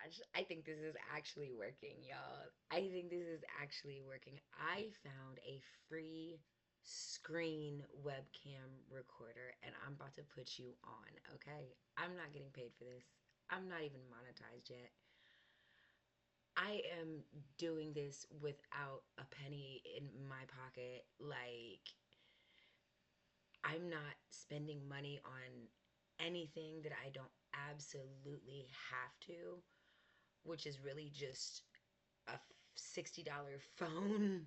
gosh. I think this is actually working, y'all. I think this is actually working. I found a free screen webcam recorder and I'm about to put you on, okay? I'm not getting paid for this. I'm not even monetized yet. I am doing this without a penny in my pocket. Like, I'm not spending money on anything that I don't absolutely have to, which is really just a $60 phone.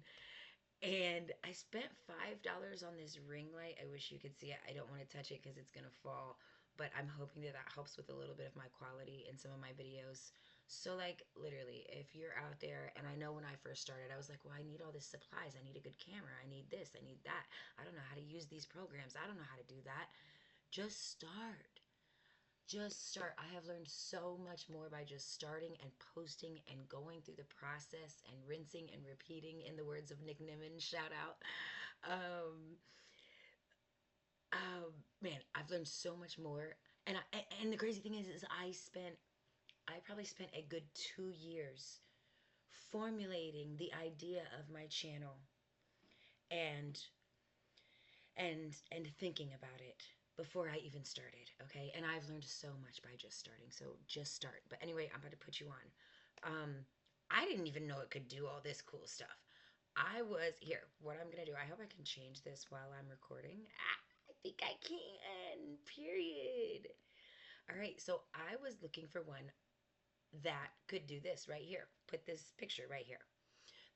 And I spent $5 on this ring light. I wish you could see it. I don't want to touch it because it's going to fall. But I'm hoping that that helps with a little bit of my quality in some of my videos. So, like, literally, if you're out there, and I know when I first started, I was like, well, I need all these supplies. I need a good camera. I need this. I need that. I don't know how to use these programs. I don't know how to do that. Just start. Just start. I have learned so much more by just starting and posting and going through the process and rinsing and repeating, in the words of Nick Nimmin, shout out. Um, Man, I've learned so much more. And the crazy thing is I probably spent a good 2 years formulating the idea of my channel and and thinking about it before I even started, okay? And I've learned so much by just starting. So just start. But anyway, I'm about to put you on. Um I didn't even know it could do all this cool stuff. I was here. What I'm going to do, I hope I can change this while I'm recording. I think I can. Period. All right, so I was looking for one that could do this right here. Put this picture right here.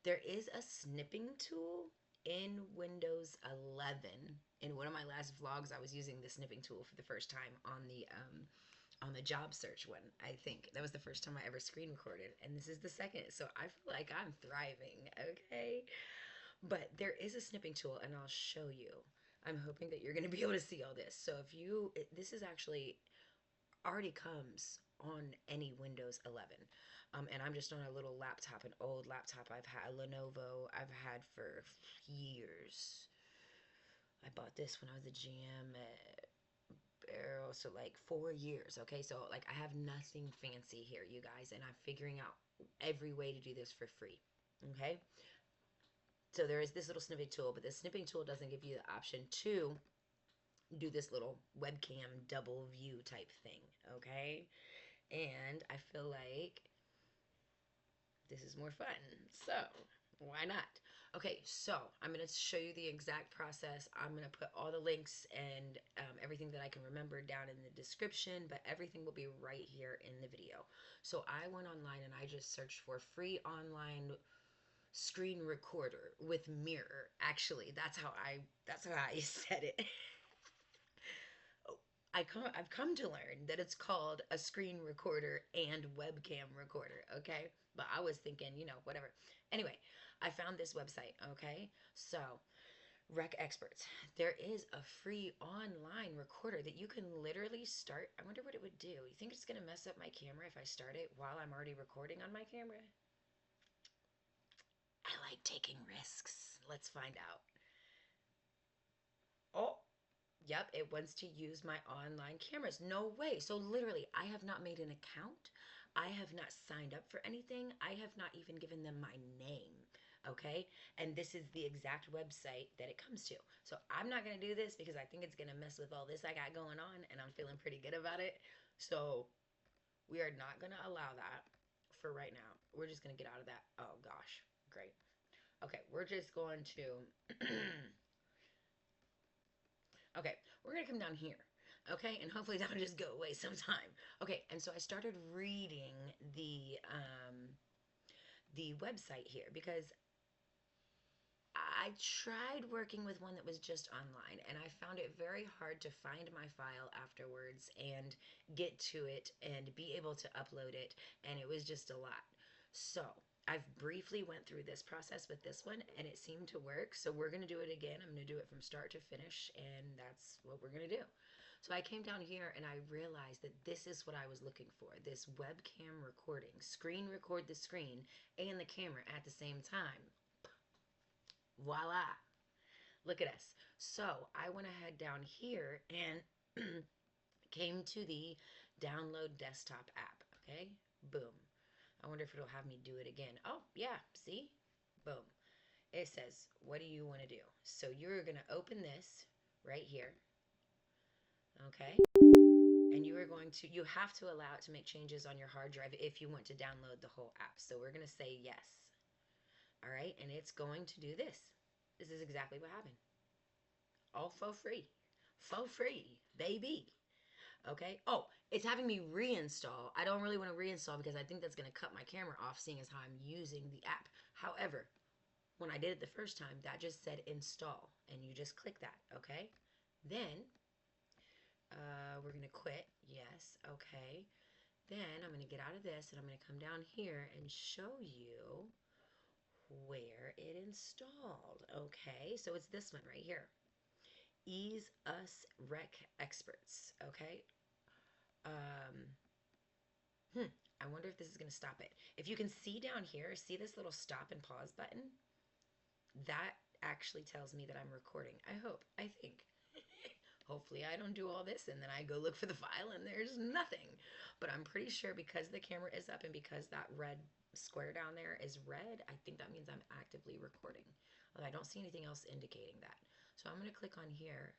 There is a snipping tool in Windows 11. In one of my last vlogs, I was using the snipping tool for the first time on the job search one. I think that was the first time I ever screen recorded, and this is the second. So I feel like I'm thriving, okay? But there is a snipping tool, and I'll show you. I'm hoping that you're going to be able to see all this. So if you, this is actually already comes on any Windows 11. And I'm just on a little laptop, an old laptop I've had, a Lenovo I've had for years. I bought this when I was a GM at Barrel, so like 4 years. Okay, so like I have nothing fancy here, you guys, and I'm figuring out every way to do this for free. Okay, so there is this little snipping tool, but the snipping tool doesn't give you the option to do this little webcam double view type thing. Okay, and I feel like this is more fun. So why not? Okay, so I'm going to show you the exact process. I'm going to put all the links and everything that I can remember down in the description, but everything will be right here in the video. So I went online and I just searched for free online screen recorder with mirror. Actually, that's how I said it. I've come to learn that it's called a screen recorder and webcam recorder, okay? But I was thinking, whatever. Anyway, I found this website, okay? So, Rec Experts. There is a free online recorder that you can literally start. I wonder what it would do. You think it's going to mess up my camera if I start it while I'm already recording on my camera? I like taking risks. Let's find out. Oh, yep, it wants to use my online cameras. No way. So literally, I have not made an account. I have not signed up for anything. I have not even given them my name. Okay? And this is the exact website that it comes to. So I'm not going to do this because I think it's going to mess with all this I got going on and I'm feeling pretty good about it. So we are not going to allow that for right now. We're just going to get out of that. Oh gosh. Great. Okay, we're just going to Okay, we're gonna come down here. Okay, and hopefully that'll just go away sometime. Okay, and so I started reading the website here because I tried working with one that was just online and I found it very hard to find my file afterwards and get to it and be able to upload it, and it was just a lot. So I've briefly went through this process with this one and it seemed to work. So we're going to do it again. I'm going to do it from start to finish and that's what we're going to do. So I came down here and I realized that this is what I was looking for. This webcam recording, screen record the screen and the camera at the same time. Voila. Look at us. So I went ahead down here and came to the download desktop app. Okay. Boom. I wonder if it'll have me do it again. Oh, yeah, see? Boom. It says, what do you want to do? So you're going to open this right here, okay? And you are going to, you have to allow it to make changes on your hard drive if you want to download the whole app. So we're going to say yes. All right, and it's going to do this. This is exactly what happened. All for free. For free, baby. Okay. Oh, it's having me reinstall. I don't really want to reinstall because I think that's going to cut my camera off, seeing as how I'm using the app. However, when I did it the first time, that just said install, and you just click that. Okay. Then we're going to quit. Yes. Okay. Then I'm going to get out of this and I'm going to come down here and show you where it installed. Okay, so it's this one right here. Ease Us Rec Experts. Okay. Um, I wonder if this is going to stop it. If you can see down here, see this little stop and pause button? That actually tells me that I'm recording. I hope. I think. Hopefully I don't do all this and then I go look for the file and there's nothing. But I'm pretty sure because the camera is up and because that red square down there is red, I think that means I'm actively recording. I don't see anything else indicating that. So I'm going to click on here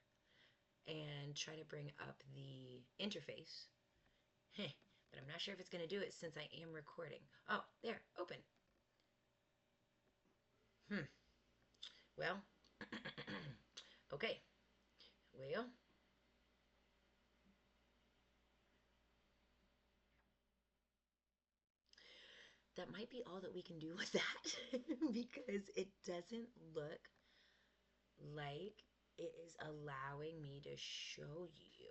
and try to bring up the interface. But I'm not sure if it's going to do it since I am recording. Oh, there, open. Well, okay. Well, that might be all that we can do with that because it doesn't look like it is allowing me to show you.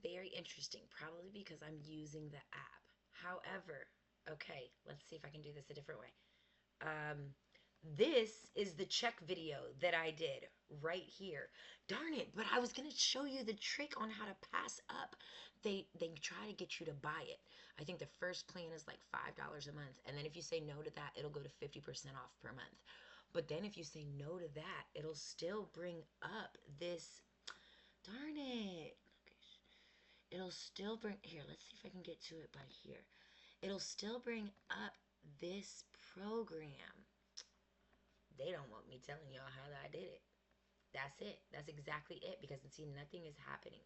Very interesting, probably because I'm using the app. However, okay, let's see if I can do this a different way. This is the check video that I did right here. Darn it, but I was going to show you the trick on how to pass up. They try to get you to buy it. I think the first plan is like $5 a month. And then if you say no to that, it'll go to 50% off per month. But then if you say no to that, it'll still bring up this. Darn it. It'll still bring, here, let's see if I can get to it by here. It'll still bring up this program. They don't want me telling y'all how I did it. That's it. That's exactly it. Because see, nothing is happening,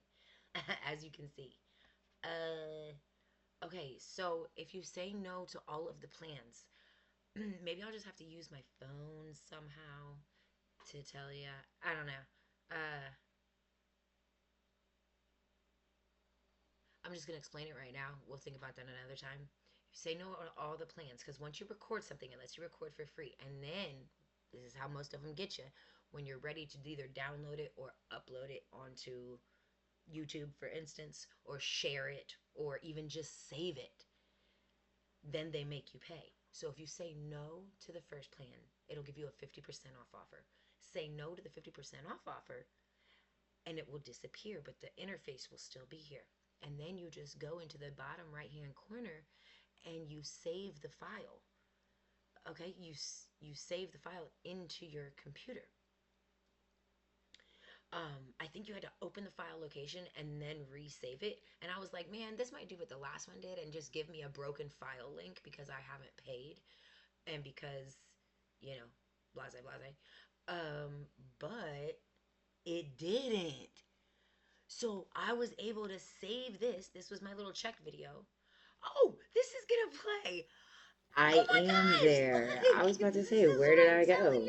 as you can see. Okay. So if you say no to all of the plans, maybe I'll just have to use my phone somehow to tell you. I don't know. I'm just gonna explain it right now. We'll think about that another time. You say no on all the plans because once you record something, it lets you record for free, and then this is how most of them get you. When you're ready to either download it or upload it onto YouTube, for instance, or share it, or even just save it, then they make you pay. So if you say no to the first plan, it'll give you a 50% off offer. Say no to the 50% off offer, and it will disappear, but the interface will still be here. And then you just go into the bottom right hand corner and you save the file. Okay, you save the file into your computer. I think you had to open the file location and then resave it. And I was like, man, this might do what the last one did and just give me a broken file link because I haven't paid and because, you know, blase, blase. But it didn't. So I was able to save this. This was my little check video. Oh, this is gonna play. I am gosh, there. I was about to say, where did I go?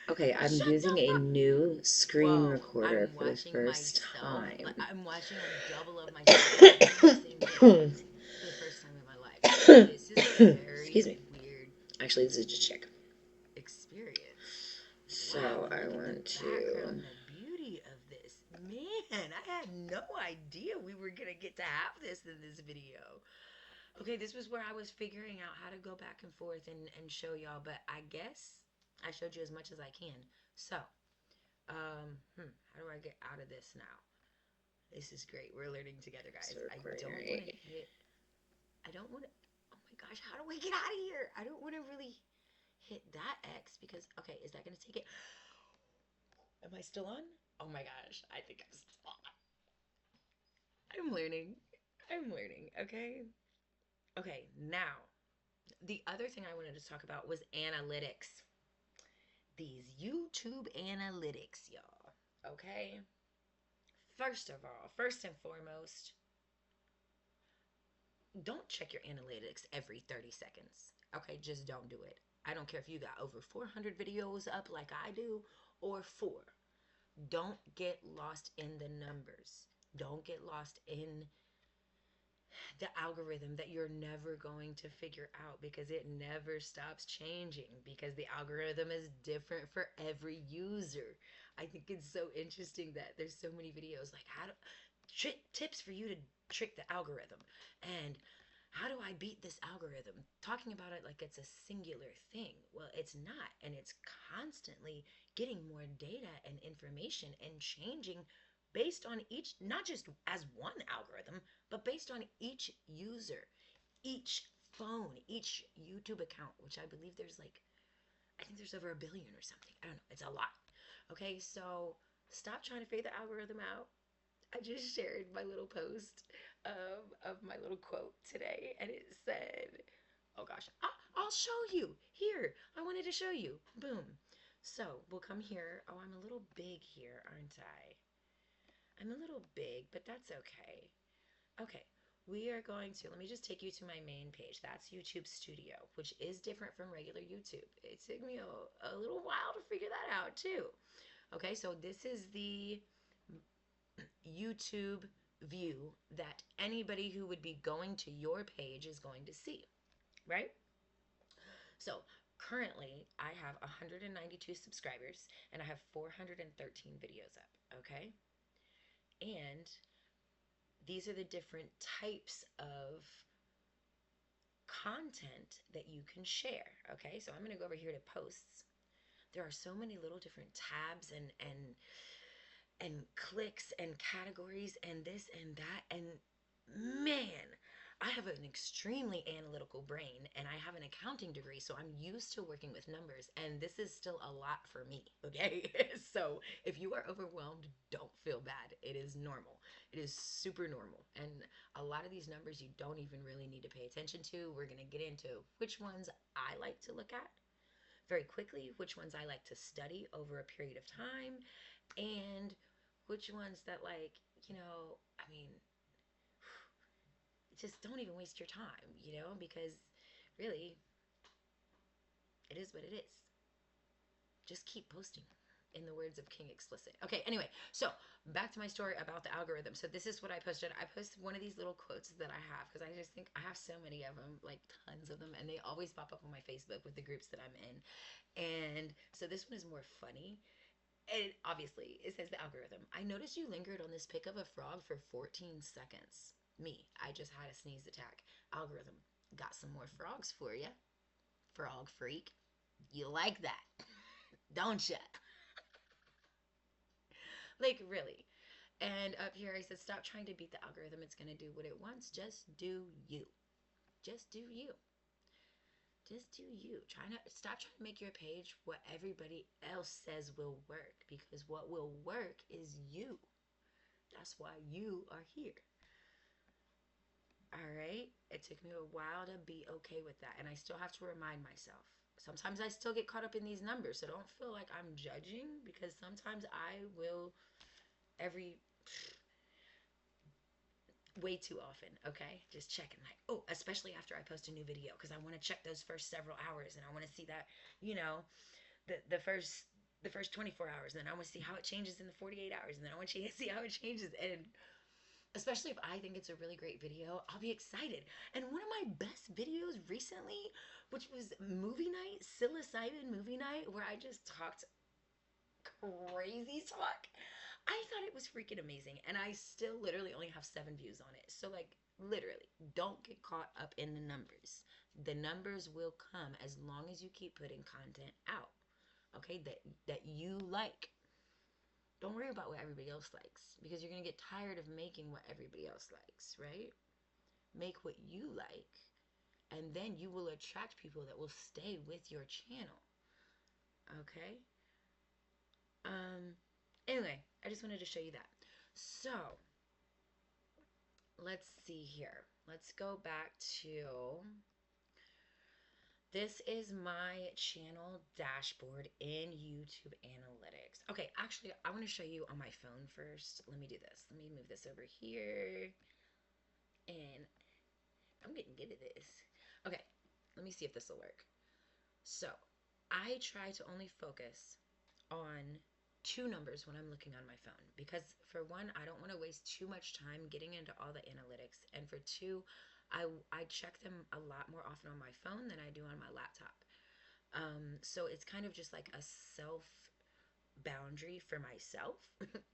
Okay, I'm using a new screen recorder for the first time. I'm watching a double of myself for the first time in my life. This is a very Excuse me. Weird. Actually, this is just check. Experience. So wow, I want to. Background, the beauty of this, man. I had no idea we were gonna get to have this in this video. Okay, this was where I was figuring out how to go back and forth and show y'all, but I guess I showed you as much as I can. So, how do I get out of this now? This is great. We're learning together, guys. I don't want to hit. I don't want to. Oh my gosh, how do we get out of here? I don't want to really hit that X because, okay, is that going to take it? Am I still on? Oh my gosh, I think I'm still on. I'm learning. I'm learning, okay? Okay, now The other thing I wanted to talk about was analytics. These YouTube analytics, y'all. Okay? First of all, first and foremost, don't check your analytics every 30 seconds. Okay? Just don't do it. I don't care if you got over 400 videos up like I do or 4. Don't get lost in the numbers. Don't get lost in the algorithm that you're never going to figure out, because it never stops changing, because the algorithm is different for every user. I think it's so interesting that there's so many videos like how to tips for you to trick the algorithm, and how do I beat this algorithm, talking about it like it's a singular thing. Well, it's not, and it's constantly getting more data and information and changing based on each, not just as one algorithm, but based on each user, each phone, each YouTube account, which I believe there's like, I think there's over a billion or something. I don't know. It's a lot. Okay, so stop trying to figure the algorithm out. I just shared my little post of my little quote today, and it said, oh gosh, I'll show you. Here, I wanted to show you. Boom. So we'll come here. Oh, I'm a little big here, aren't I? I'm a little big, but that's okay. Okay, we are going to, let me just take you to my main page. That's YouTube Studio, which is different from regular YouTube. It took me a little while to figure that out too. Okay, so this is the YouTube view that anybody who would be going to your page is going to see, right? So currently I have 192 subscribers and I have 413 videos up, okay? And these are the different types of content that you can share. Okay, so I'm going to go over here to posts. There are so many little different tabs and clicks and categories and this and that, and man, I have an extremely analytical brain and I have an accounting degree, so I'm used to working with numbers, and this is still a lot for me, okay? So if you are overwhelmed, don't feel bad. It is normal. It is super normal. And a lot of these numbers you don't even really need to pay attention to. We're going to get into which ones I like to look at very quickly, which ones I like to study over a period of time, and which ones that, like, I mean, just don't even waste your time, because really, it is what it is. Just keep posting, in the words of King Explicit. Okay, anyway, so back to my story about the algorithm. So this is what I posted. I posted one of these little quotes that I have, because I just think I have so many of them, like tons of them, and they always pop up on my Facebook with the groups that I'm in. And so this one is more funny. And obviously, it says the algorithm. I noticed you lingered on this pic of a frog for 14 seconds. Me, I just had a sneeze attack. Algorithm, got some more frogs for you. Frog freak. You like that, don't ya? Like, really. And up here, I said, stop trying to beat the algorithm. It's going to do what it wants. Just do you. Just do you. Just do you. Stop trying to make your page what everybody else says will work, because what will work is you. That's why you are here. All right? It took me a while to be okay with that, and I still have to remind myself. Sometimes I still get caught up in these numbers, so don't feel like I'm judging, because sometimes I will, every way too often, okay? Just checking, like, oh, especially after I post a new video, because I want to check those first several hours, and I want to see that, the first 24 hours, and then I want to see how it changes in the 48 hours, and then I want to see how it changes. And especially if I think it's a really great video, I'll be excited. And one of my best videos recently, which was movie night, psilocybin movie night, where I just talked crazy talk, I thought it was freaking amazing. And I still literally only have 7 views on it. So, like, literally, don't get caught up in the numbers. The numbers will come as long as you keep putting content out, okay, that you like. Don't worry about what everybody else likes, because you're going to get tired of making what everybody else likes, right? Make what you like, and then you will attract people that will stay with your channel. Okay? Anyway, I just wanted to show you that. So, let's see here. Let's go back to This is my channel dashboard in YouTube Analytics. Okay, actually, I want to show you on my phone first. Let me do this. Let me move this over here. And I'm getting good at this. Okay, let me see if this will work. So, I try to only focus on two numbers when I'm looking on my phone because, for one, I don't want to waste too much time getting into all the analytics, and for two, I check them a lot more often on my phone than I do on my laptop. So it's kind of just like a self boundary for myself.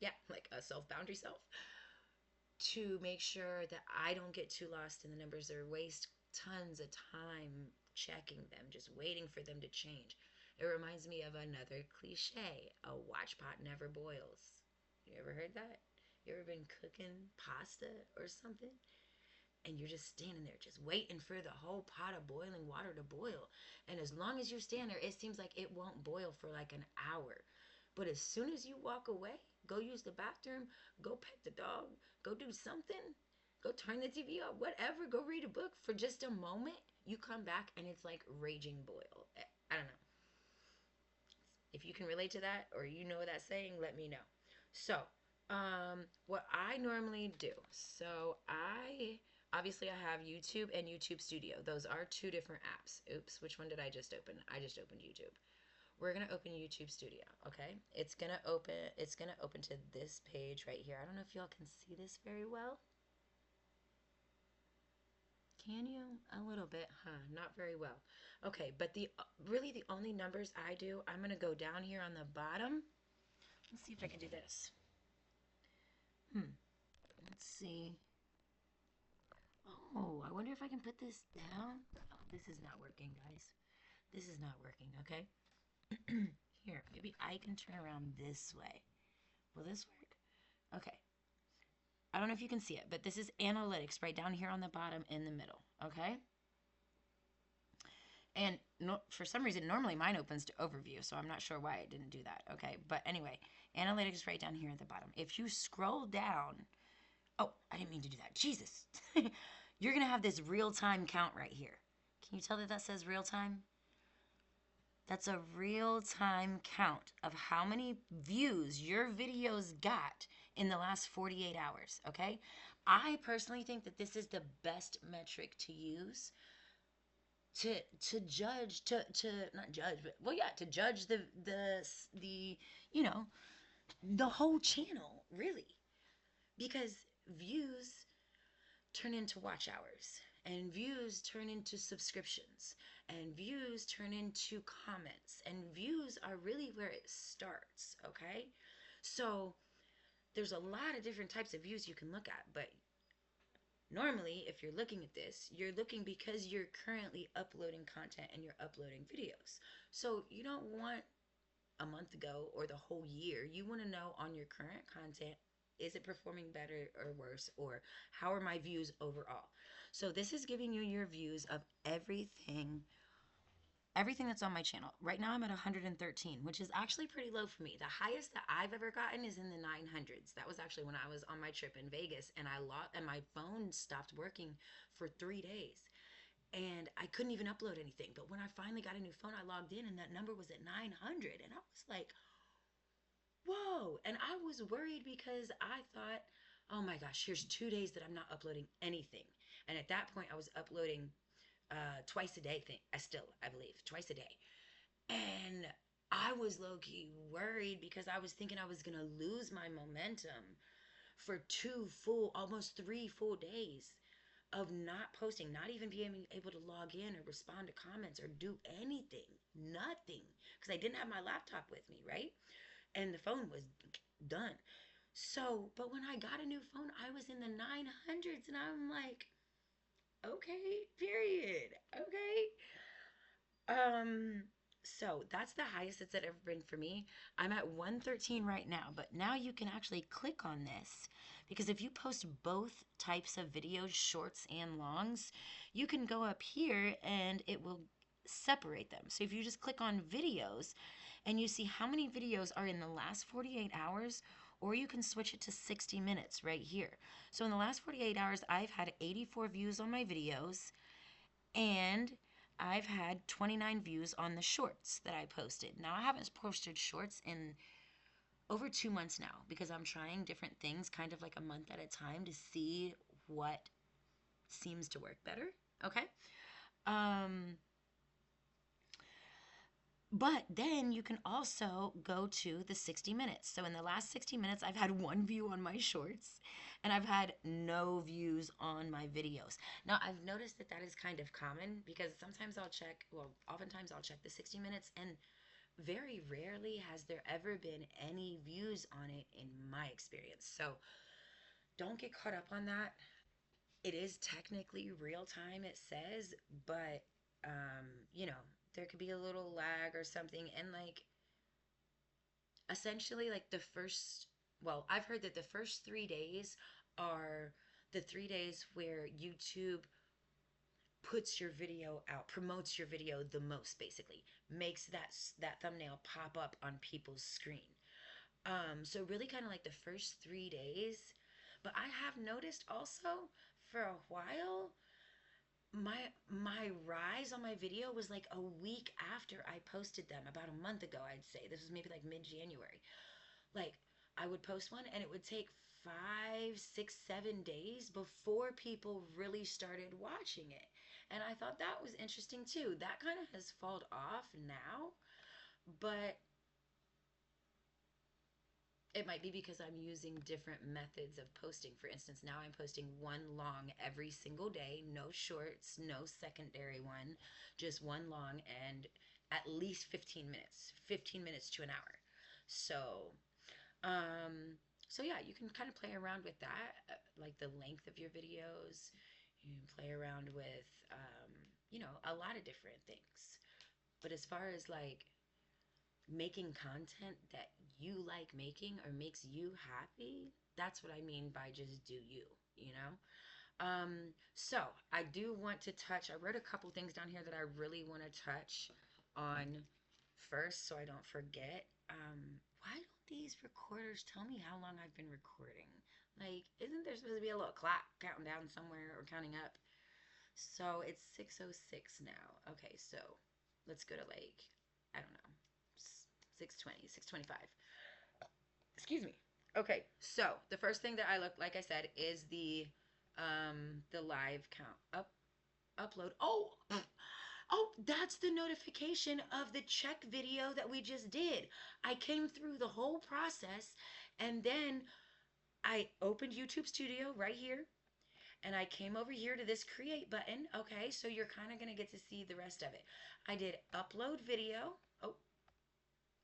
Yeah, like a self boundary self to make sure that I don't get too lost in the numbers or waste tons of time checking them, just waiting for them to change. It reminds me of another cliche: a watch pot never boils. You ever heard that? You ever been cooking pasta or something? And you're just standing there, just waiting for the whole pot of boiling water to boil. And as long as you stand there, it seems like it won't boil for like an hour. But as soon as you walk away, go use the bathroom, go pet the dog, go do something, go turn the TV off, whatever, go read a book for just a moment, you come back and it's like raging boil. I don't know. If you can relate to that or you know that saying, let me know. So, what I normally do, so I obviously I have YouTube and YouTube Studio. Those are two different apps. Oops, which one did I just open? I just opened YouTube. We're gonna open YouTube Studio, okay? It's gonna open to this page right here. I don't know if y'all can see this very well. Can you? A little bit, huh? Not very well. Okay, but the really the only numbers I do, I'm gonna go down here on the bottom. Let's see if I can do this. Let's see. Oh, I wonder if I can put this down. Oh, this is not working, guys. This is not working, okay? Here, maybe I can turn around this way. Will this work? Okay. I don't know if you can see it, but this is analytics right down here on the bottom in the middle, okay? And no, for some reason, normally mine opens to overview, so I'm not sure why it didn't do that, okay? But anyway, analytics right down here at the bottom. If you scroll down, oh, I didn't mean to do that. Jesus. You're going to have this real-time count right here. Can you tell that that says real-time? That's a real-time count of how many views your videos got in the last 48 hours, okay? I personally think that this is the best metric to use to judge to not judge but well yeah to judge the you know the whole channel really because views turn into watch hours and views turn into subscriptions and views turn into comments and views are really where it starts, okay? So there's a lot of different types of views you can look at, but normally if you're looking at this, you're looking because you're currently uploading content and you're uploading videos. So you don't want a month ago or the whole year. You want to know on your current content, is it performing better or worse, or how are my views overall? So this is giving you your views of everything that's on my channel. Right now I'm at 113, which is actually pretty low for me. The highest that I've ever gotten is in the 900s. That was actually when I was on my trip in Vegas and my phone stopped working for 3 days. And I couldn't even upload anything. But when I finally got a new phone, I logged in and that number was at 900 and I was like, whoa. And I was worried because I thought, oh my gosh, here's 2 days that I'm not uploading anything. And at that point, I was uploading twice a day. I believe, twice a day. And I was low key worried because I was thinking I was going to lose my momentum for almost 3 full days of not posting, not even being able to log in or respond to comments or do anything, nothing, because I didn't have my laptop with me, right? And the phone was done. So, but when I got a new phone, I was in the 900s and I'm like, okay, period. Okay. Um, so that's the highest it's ever been for me. I'm at 113 right now, but now you can actually click on this because if you post both types of videos, shorts and longs, you can go up here and it will separate them. So if you just click on videos and you see how many videos are in the last 48 hours, or you can switch it to 60 minutes right here. So in the last 48 hours, I've had 84 views on my videos and I've had 29 views on the shorts that I posted. Now, I haven't posted shorts in over 2 months now because I'm trying different things kind of like a month at a time to see what seems to work better. Okay. Um, but then you can also go to the 60 minutes. So in the last 60 minutes, I've had one view on my shorts and I've had no views on my videos. Now, I've noticed that that is kind of common because sometimes I'll check, well, oftentimes I'll check the 60 minutes and very rarely has there ever been any views on it in my experience. So don't get caught up on that. It is technically real time, it says, but you know, there could be a little lag or something. And like essentially, like the first, well, I've heard that the first 3 days are the 3 days where YouTube puts your video out, promotes your video the most, basically, makes that thumbnail pop up on people's screen. So really kind of like the first 3 days. But I have noticed also for a while my rise on my video was like a week after I posted them, about a month ago, I'd say. This was maybe like mid-January. Like I would post one and it would take 5, 6, 7 days before people really started watching it. And I thought that was interesting too. That kind of has fallen off now, but it might be because I'm using different methods of posting. For instance, now I'm posting one long every single day, no shorts, no secondary one, just one long and at least 15 minutes, 15 minutes to an hour. So, um, so yeah, you can kind of play around with that, like the length of your videos. You can play around with, a lot of different things. But as far as like making content that you like making or makes you happy, that's what I mean by just do you, you know? So I do want to touch, I wrote a couple things down here that I really want to touch on first so I don't forget. Why don't these recorders tell me how long I've been recording? Like, isn't there supposed to be a little clock counting down somewhere or counting up? So it's 6:06 now. Okay, so let's go to like, I don't know, 6:20, 6:25. Excuse me. Okay, so the first thing that I look, like I said, is the live count upload. Oh, oh, that's the notification of the check video that we just did. I came through the whole process and then I opened YouTube Studio right here and I came over here to this create button. Okay, so you're kind of going to get to see the rest of it. I did upload video. Oh,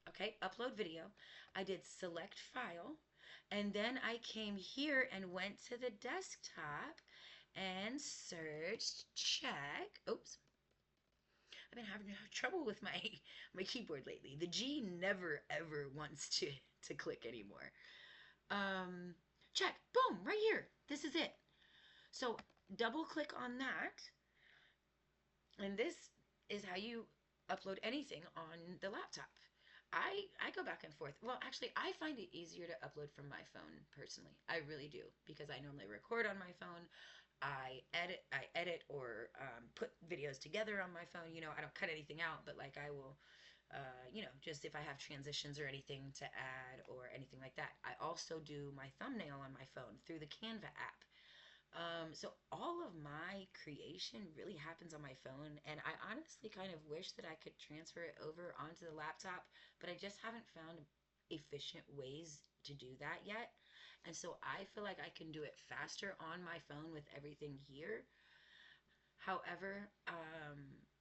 okay, upload video. I did select file. And then I came here and went to the desktop and searched check. Oops. I've been having trouble with my keyboard lately. The G never ever wants to click anymore. Check. Boom, right here. This is it. So double click on that, and this is how you upload anything on the laptop. I go back and forth. Well, actually, I find it easier to upload from my phone personally. I really do because I normally record on my phone. I edit or put videos together on my phone. You know, I don't cut anything out, but like I will, just if I have transitions or anything to add or anything like that. I also do my thumbnail on my phone through the Canva app. So all of my creation really happens on my phone, and I honestly kind of wish that I could transfer it over onto the laptop, but I just haven't found efficient ways to do that yet. And so I feel like I can do it faster on my phone with everything here. However,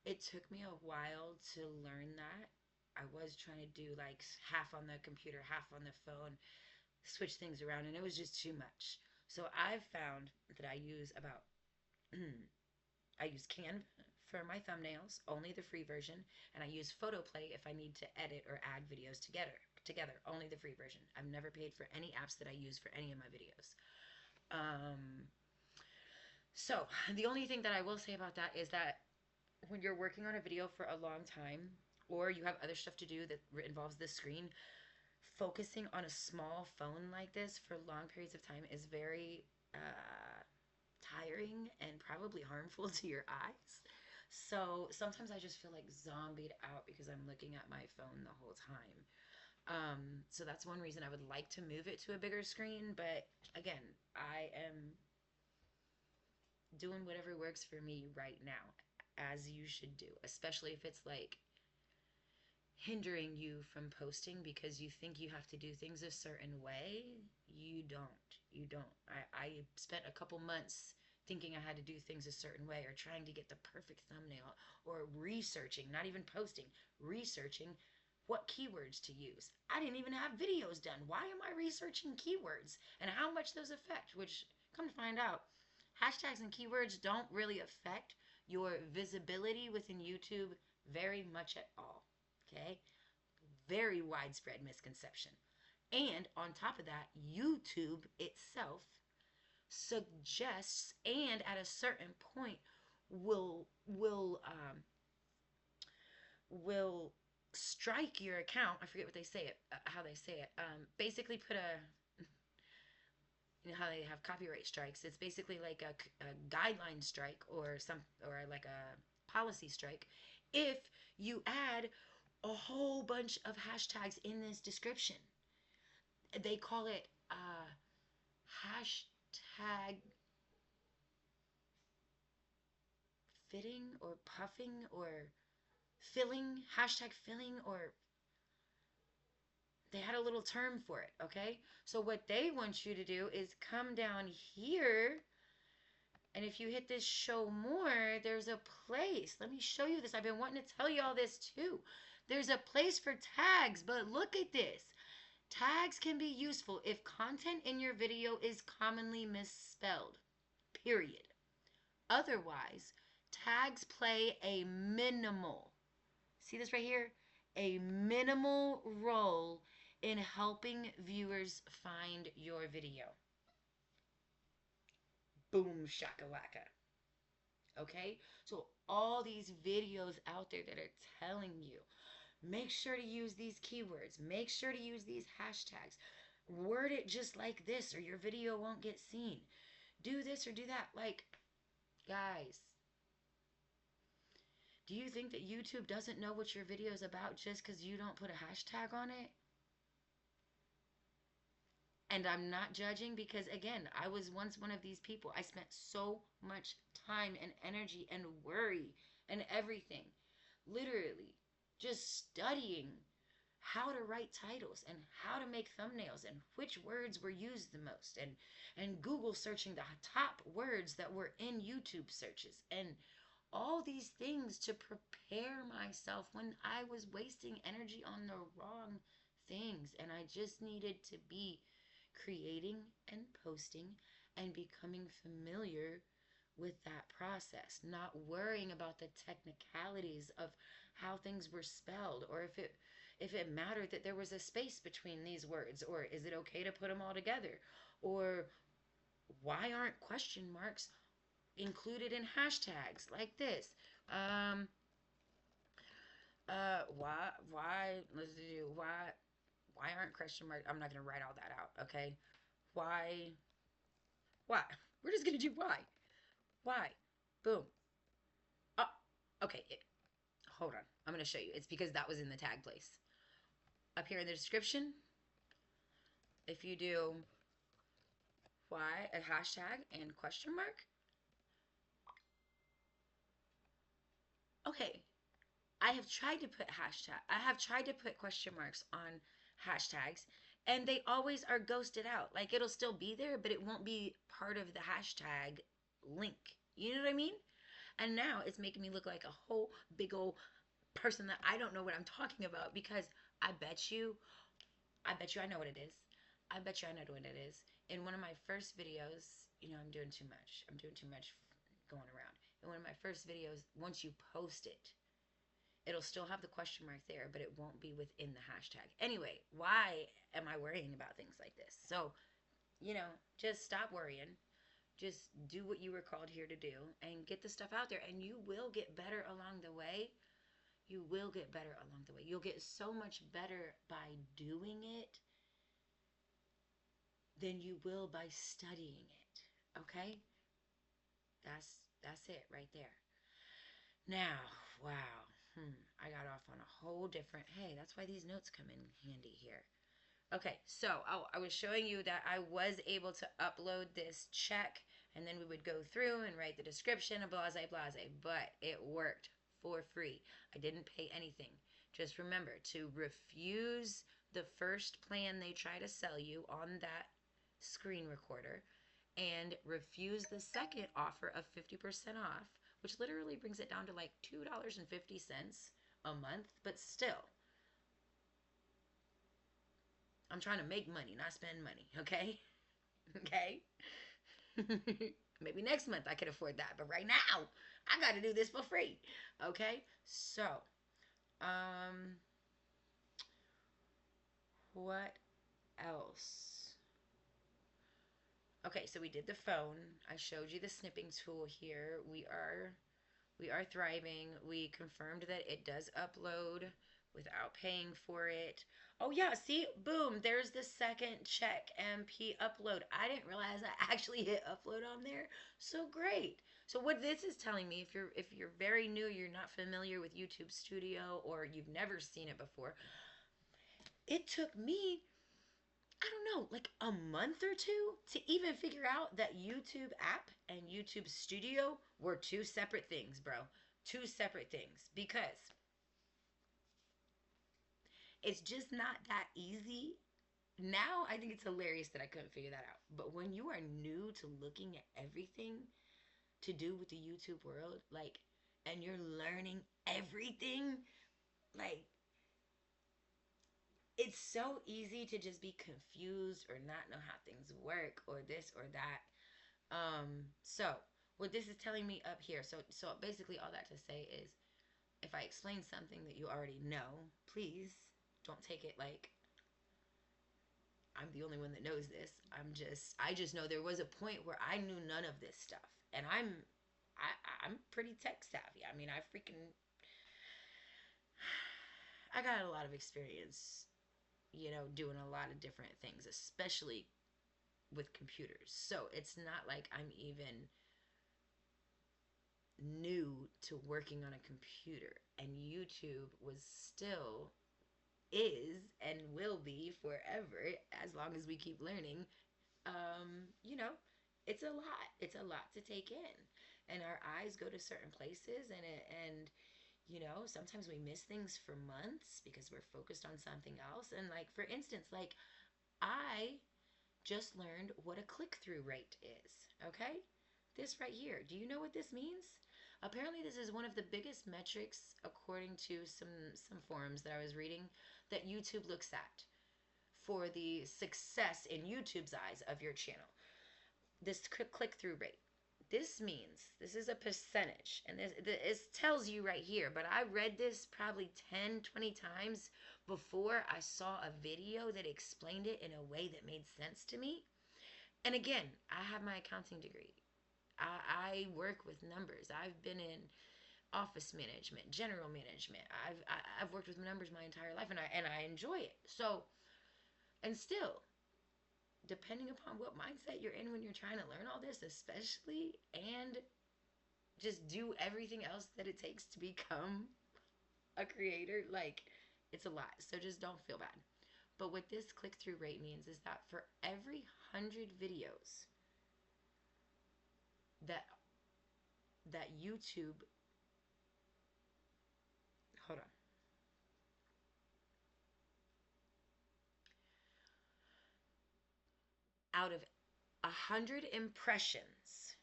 it took me a while to learn that. I was trying to do like half on the computer, half on the phone, switch things around, and it was just too much. So I've found that I use about I use Canva for my thumbnails, only the free version, and I use Photoplay if I need to edit or add videos together, only the free version. I've never paid for any apps that I use for any of my videos. So the only thing that I will say about that is that when you're working on a video for a long time, or you have other stuff to do that involves the screen, focusing on a small phone like this for long periods of time is very tiring and probably harmful to your eyes. So sometimes I just feel like zombied out because I'm looking at my phone the whole time. So that's one reason I would like to move it to a bigger screen. But again, I am doing whatever works for me right now, as you should do, especially if it's like hindering you from posting because you think you have to do things a certain way. You don't. You don't. I spent a couple months thinking I had to do things a certain way or trying to get the perfect thumbnail or researching, not even posting, researching what keywords to use. I didn't even have videos done. Why am I researching keywords and how much those affect? Which, come to find out, hashtags and keywords don't really affect your visibility within YouTube very much at all. Okay? Very widespread misconception. And on top of that, YouTube itself suggests and at a certain point will strike your account. I forget what they say it, how they say it. Basically, put a, you know how they have copyright strikes. It's basically like a guideline strike or like a policy strike if you add a whole bunch of hashtags in this description. They call it hashtag fitting or puffing or filling, hashtag filling, or they had a little term for it, okay? So what they want you to do is come down here, and if you hit this show more, there's a place. Let me show you this. I've been wanting to tell you all this too. There's a place for tags, but look at this. Tags can be useful if content in your video is commonly misspelled, period. Otherwise, tags play a minimal, see this right here? A minimal role in helping viewers find your video. Boom shakalaka. Okay? So all these videos out there that are telling you, make sure to use these keywords, make sure to use these hashtags, word it just like this or your video won't get seen. Do this or do that. Like, guys, do you think that YouTube doesn't know what your video is about just because you don't put a hashtag on it? And I'm not judging because, again, I was once one of these people. I spent so much time and energy and worry and everything, literally, just studying how to write titles and how to make thumbnails and which words were used the most and Google searching the top words that were in YouTube searches and all these things to prepare myself when I was wasting energy on the wrong things. And I just needed to be creating and posting and becoming familiar with that process, not worrying about the technicalities of how things were spelled or if it mattered that there was a space between these words, or is it okay to put them all together, or why aren't question marks included in hashtags like this. Um, let's do, why aren't question marks, I'm not going to write all that out, okay? Why, why? We're just going to do why? Boom. Oh, okay. Hold on. I'm going to show you. It's because that was in the tag place. Up here in the description, if you do why, a hashtag and question mark, okay, I have tried to put question marks on hashtags and they always are ghosted out. Like it'll still be there, but it won't be part of the hashtag link. You know what I mean? And now it's making me look like a whole big old person that I don't know what I'm talking about because I bet you I know what it is. I bet you I know what it is. In one of my first videos, I'm doing too much. I'm doing too much going around. In one of my first videos, once you post it, it'll still have the question mark there, but it won't be within the hashtag. Anyway, why am I worrying about things like this? So, just stop worrying. Just do what you were called here to do and get the stuff out there, and you will get better along the way. You will get better along the way. You'll get so much better by doing it than you will by studying it. Okay? That's it right there. Now, wow. I got off on a whole different. Hey, that's why these notes come in handy here. Okay, so I was showing you that I was able to upload this check, and then we would go through and write the description of blase blase, but it worked for free. I didn't pay anything. Just remember to refuse the first plan they try to sell you on that screen recorder, and refuse the second offer of 50% off, which literally brings it down to like $2.50 a month, but still, I'm trying to make money, not spend money, okay? Okay? Maybe next month I can afford that, but right now I got to do this for free. Okay? So, um what else? Okay, so we did the phone. I showed you the snipping tool here. We are thriving. We confirmed that it does upload without paying for it. Oh yeah, see? Boom, there's the second check MP upload. I didn't realize I actually hit upload on there. So great. So what this is telling me, if you're very new, you're not familiar with YouTube Studio, or you've never seen it before, it took me, I don't know, like a month or two to even figure out that YouTube app and YouTube Studio were two separate things, bro. Two separate things. Because it's just not that easy. Now I think it's hilarious that I couldn't figure that out. But when you are new to looking at everything to do with the YouTube world, like, and you're learning everything, like, it's so easy to just be confused or not know how things work or this or that. So what this is telling me up here, so basically all that to say is, if I explain something that you already know, please don't take it like I'm the only one that knows this. I just know there was a point where I knew none of this stuff. And I'm pretty tech savvy. I mean, I got a lot of experience, doing a lot of different things, especially with computers. So it's not like I'm even new to working on a computer. And YouTube was still, is, and will be forever, as long as we keep learning. You know, it's a lot. It's a lot to take in. And our eyes go to certain places, and sometimes we miss things for months because we're focused on something else. And like, for instance, like, I just learned what a click-through rate is. Okay? This right here. Do you know what this means? Apparently this is one of the biggest metrics, according to some forums that I was reading, that YouTube looks at for the success in YouTube's eyes of your channel. This click-through rate. This means, this is a percentage, and this tells you right here, but I read this probably 10, 20 times before I saw a video that explained it in a way that made sense to me. And again, I have my accounting degree. I work with numbers. I've been in office management, general management. I've worked with numbers my entire life, and I enjoy it. So, and still, depending upon what mindset you're in when you're trying to learn all this, especially, and just do everything else that it takes to become a creator, like, it's a lot. So just don't feel bad. But what this click-through rate means is that for every 100 videos that YouTube, hold on, out of 100 impressions,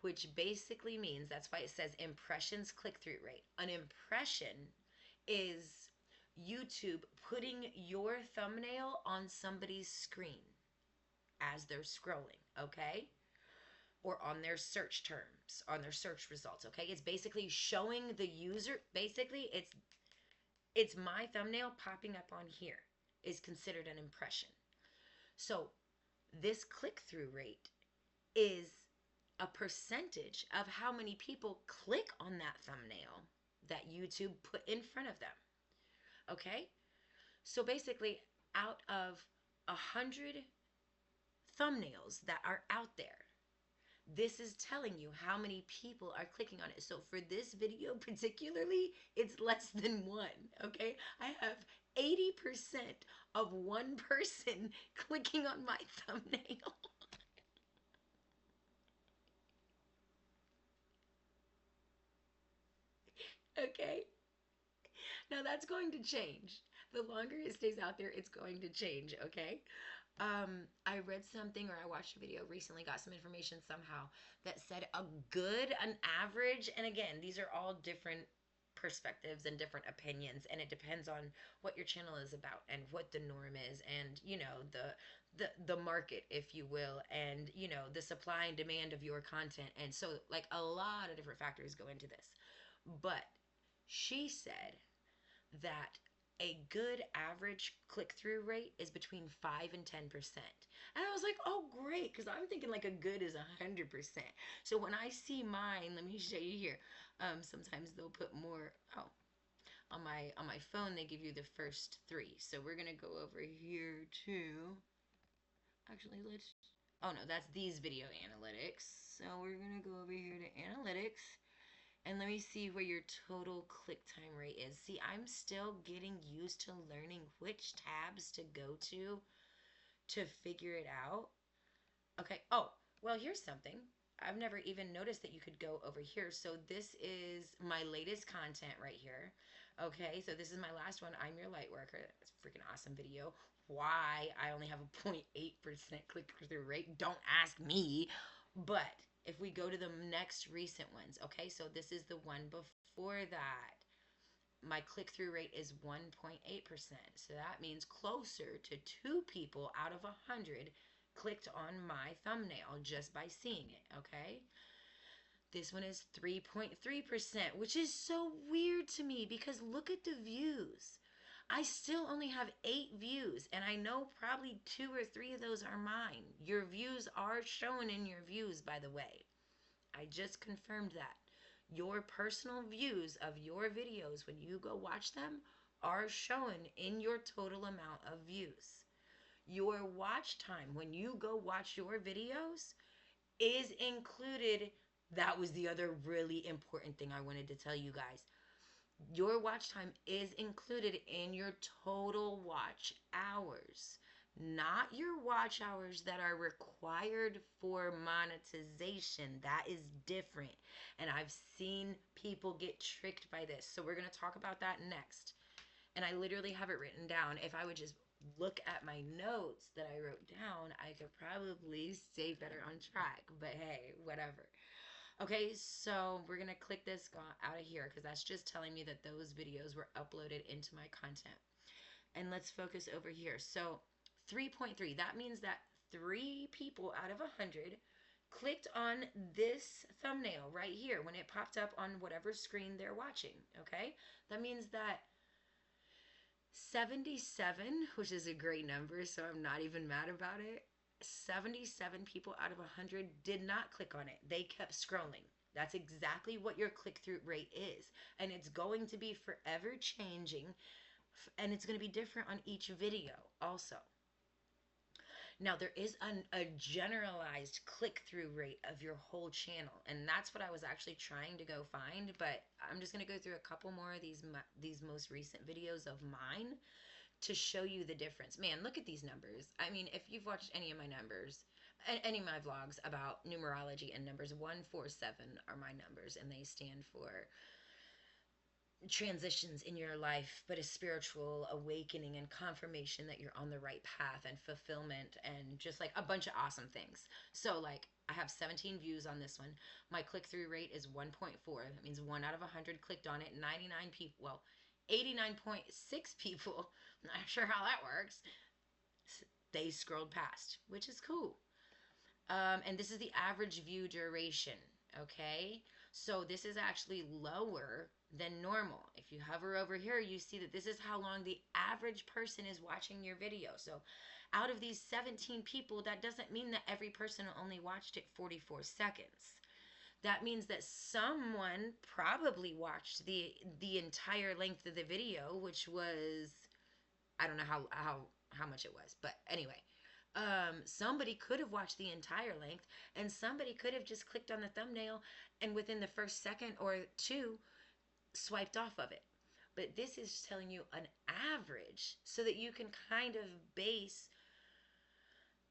which basically means, that's why it says impressions click-through rate. An impression is YouTube putting your thumbnail on somebody's screen as they're scrolling, okay? Or on their search terms, on their search results, okay? It's basically showing the user, basically it's my thumbnail popping up on here is considered an impression. So this click-through rate is a percentage of how many people click on that thumbnail that YouTube put in front of them. Okay? So basically, out of 100 thumbnails that are out there, This is telling you how many people are clicking on it. So for this video particularly, it's less than one. Okay, I have 80% of one person clicking on my thumbnail. Okay, now that's going to change. The longer it stays out there, it's going to change. Okay, I read something or I watched a video recently, got some information somehow that said a good, an average, and again, these are all different perspectives and different opinions, and it depends on what your channel is about and what the norm is, and the market, if you will, and the supply and demand of your content, and so like a lot of different factors go into this. But she said that a good average click through rate is between 5 and 10%. And I was like, oh, great, because I'm thinking like a good is 100%. So when I see mine, let me show you here. Sometimes they'll put more. Oh, on my phone, they give you the first three. So we're going to go over here to. Actually, let's. Oh, no, that's these video analytics. So we're going to go over here to analytics. And let me see where your total click time rate is. See, I'm still getting used to learning which tabs to go to figure it out. Okay. Oh, well, here's something. I've never even noticed that you could go over here. So this is my latest content right here. Okay, so this is my last one. I'm your light worker. That's a freaking awesome video. Why I only have a 0.8% click through rate, don't ask me. But if we go to the next recent ones, okay, so this is the one before that. My click through rate is 1.8%. So that means closer to two people out of 100 clicked on my thumbnail just by seeing it, okay? This one is 3.3%, which is so weird to me because look at the views. I still only have 8 views, and I know probably 2 or 3 of those are mine. Your views are shown in your views, by the way. I just confirmed that. Your personal views of your videos, when you go watch them, are shown in your total amount of views. Your watch time, when you go watch your videos, is included. That was the other really important thing I wanted to tell you guys. Your watch time is included in your total watch hours, not your watch hours that are required for monetization. That is different. And I've seen people get tricked by this. So we're going to talk about that next. And I literally have it written down. If I would just look at my notes that I wrote down, I could probably stay better on track. But hey, whatever. Okay, so we're going to click this out of here because that's just telling me that those videos were uploaded into my content. And let's focus over here. So 3.3, that means that 3 people out of 100 clicked on this thumbnail right here when it popped up on whatever screen they're watching, okay? That means that 77, which is a great number, so I'm not even mad about it. 77 people out of 100 did not click on it. They kept scrolling. That's exactly what your click through rate is. And it's going to be forever changing, and it's going to be different on each video also. Now, there is a generalized click through rate of your whole channel, and that's what I was actually trying to go find. But I'm just going to go through a couple more of these most recent videos of mine to show you the difference. Man, look at these numbers. I mean, if you've watched any of my numbers, any of my vlogs about numerology and numbers, 147 are my numbers, and they stand for transitions in your life, but a spiritual awakening and confirmation that you're on the right path and fulfillment and just like a bunch of awesome things. So like I have 17 views on this one. My click-through rate is 1.4. That means 1 out of 100 clicked on it. 99 people, well, 89.6 people, I'm not sure how that works, they scrolled past, which is cool. And this is the average view duration, okay? So this is actually lower than normal. If you hover over here, you see that this is how long the average person is watching your video. So out of these 17 people, that doesn't mean that every person only watched it 44 seconds. That means that someone probably watched the entire length of the video, which was, I don't know how much it was, but anyway, Somebody could have watched the entire length, and somebody could have just clicked on the thumbnail and within the first second or two swiped off of it. But this is telling you an average so that you can kind of base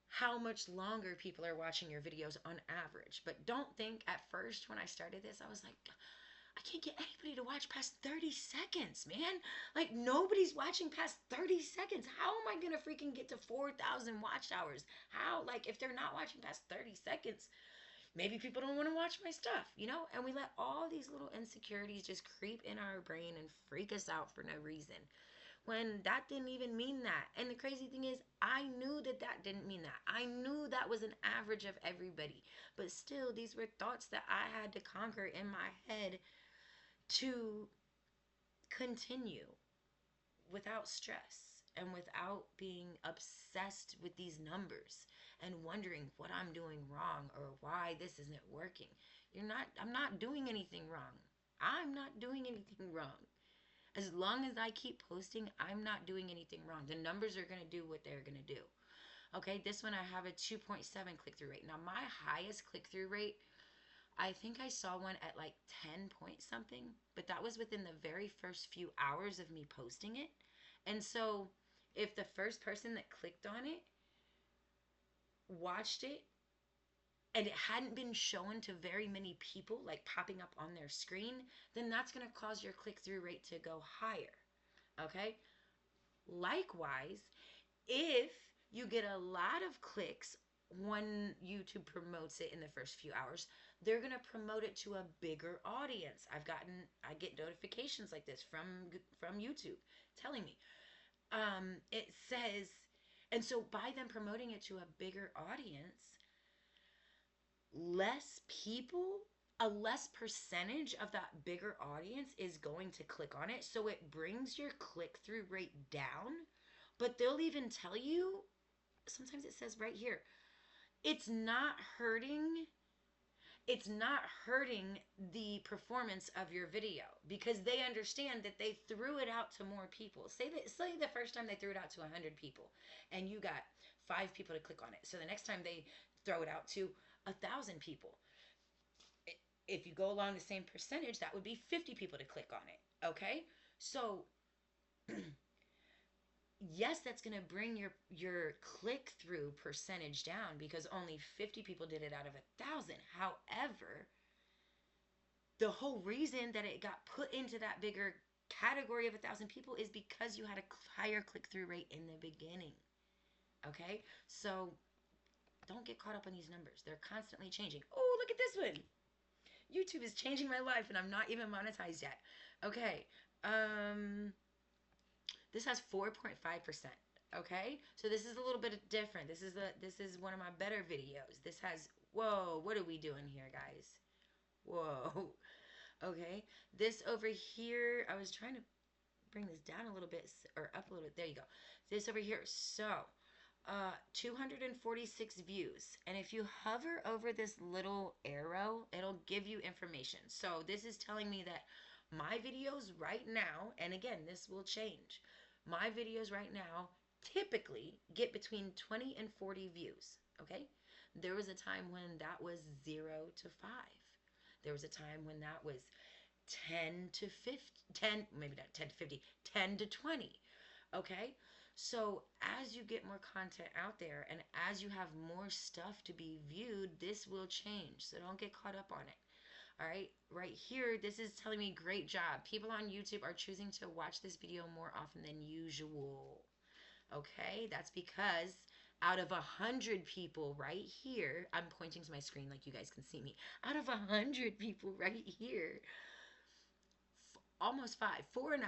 how much longer people are watching your videos on average. But don't think at first when I started this, I was like, I can't get anybody to watch past 30 seconds, man. Like, nobody's watching past 30 seconds. How am I going to freaking get to 4,000 watch hours? How? Like, if they're not watching past 30 seconds, maybe people don't want to watch my stuff, you know? And we let all these little insecurities just creep in our brain and freak us out for no reason. When that didn't even mean that. And the crazy thing is, I knew that that didn't mean that. I knew that was an average of everybody. But still, these were thoughts that I had to conquer in my head to continue without stress and without being obsessed with these numbers and wondering what I'm doing wrong or why this isn't working. I'm not doing anything wrong. I'm not doing anything wrong. As long as I keep posting, I'm not doing anything wrong. The numbers are going to do what they're going to do. Okay, this one I have a 2.7 click-through rate. Now, my highest click-through rate, I think I saw one at like 10 point something, but that was within the very first few hours of me posting it. And so if the first person that clicked on it watched it and it hadn't been shown to very many people, like popping up on their screen, then that's going to cause your click-through rate to go higher. Okay? Likewise, if you get a lot of clicks when YouTube promotes it in the first few hours, they're going to promote it to a bigger audience. I get notifications like this from YouTube telling me. It says, and so by them promoting it to a bigger audience, less people, a less percentage of that bigger audience is going to click on it. So it brings your click-through rate down. But they'll even tell you, sometimes it says right here, it's not hurting the performance of your video because they understand that they threw it out to more people. Say the first time they threw it out to 100 people and you got 5 people to click on it. So the next time they throw it out to 1,000 people. If you go along the same percentage, that would be 50 people to click on it. Okay? So yes, that's going to bring your click-through percentage down because only 50 people did it out of 1,000. However, the whole reason that it got put into that bigger category of 1,000 people is because you had a higher click-through rate in the beginning. Okay? So don't get caught up on these numbers. They're constantly changing. Oh, look at this one. YouTube is changing my life and I'm not even monetized yet. Okay. This has 4.5%. Okay? So this is a little bit different. This is one of my better videos. This has, whoa, what are we doing here, guys? Whoa. Okay? This over here, I was trying to bring this down a little bit or up a little bit. There you go. This over here. So, 246 views. And if you hover over this little arrow, it'll give you information. So this is telling me that my videos right now, and again, this will change. My videos right now typically get between 20 and 40 views. Okay? There was a time when that was 0 to 5. There was a time when that was 10 to 50, 10, maybe not 10 to 50, 10 to 20. Okay? So as you get more content out there and as you have more stuff to be viewed, this will change. So don't get caught up on it. All right, right here, this is telling me great job. People on YouTube are choosing to watch this video more often than usual. Okay, that's because out of 100 people right here, I'm pointing to my screen like you guys can see me. Out of 100 people right here, almost 5, 4.5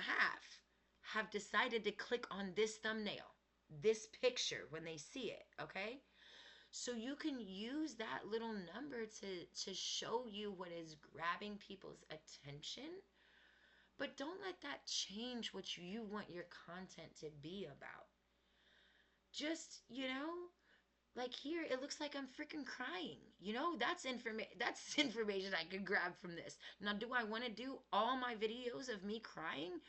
have decided to click on this thumbnail, this picture when they see it, okay? So you can use that little number to show you what is grabbing people's attention, but don't let that change what you want your content to be about. Just, like here, it looks like I'm freaking crying. That's information I could grab from this. Now, do I want to do all my videos of me crying?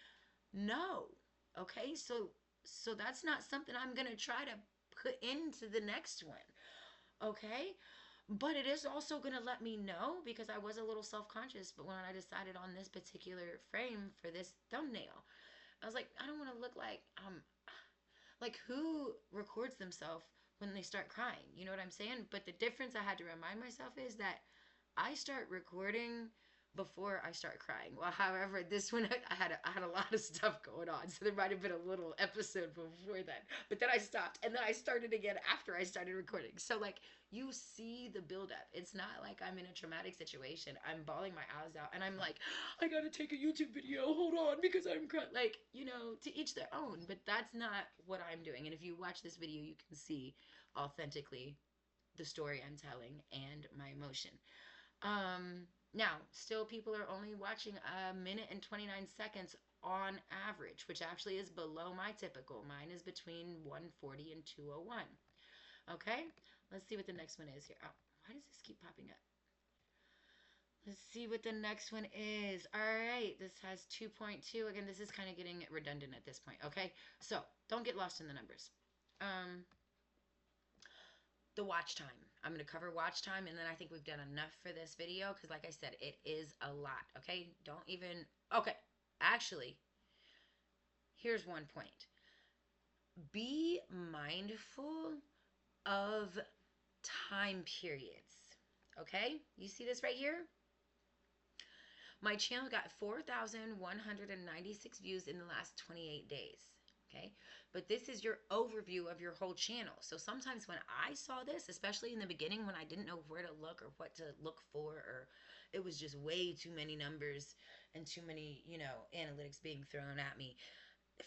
No. Okay? So that's not something I'm going to try to put into the next one. Okay? But it is also going to let me know, because I was a little self-conscious, but when I decided on this particular frame for this thumbnail, I was like, I don't want to look like who records themselves when they start crying? You know what I'm saying? But the difference I had to remind myself is that I start recording before I start crying. Well, however, this one I had a lot of stuff going on, so there might have been a little episode before that. But then I stopped, and then I started again after I started recording. So like you see the buildup. It's not like I'm in a traumatic situation. I'm bawling my eyes out, and I'm like, I gotta take a YouTube video. Hold on, because I'm crying. Like, you know, to each their own. But that's not what I'm doing. And if you watch this video, you can see authentically the story I'm telling and my emotion. Now, still people are only watching a minute and 29 seconds on average, which actually is below my typical. Mine is between 140 and 201. Okay, let's see what the next one is here. Oh, why does this keep popping up? Let's see what the next one is. All right, this has 2.2. Again, this is kind of getting redundant at this point. Okay, so don't get lost in the numbers. The watch time. I'm going to cover watch time, and then I think we've done enough for this video, because like I said, it is a lot. Okay, don't even, okay, actually, here's one point. Be mindful of time periods. Okay, you see this right here? My channel got 4,196 views in the last 28 days. Okay, but this is your overview of your whole channel. So sometimes when I saw this, especially in the beginning when I didn't know where to look or what to look for, or it was just way too many numbers and too many, you know, analytics being thrown at me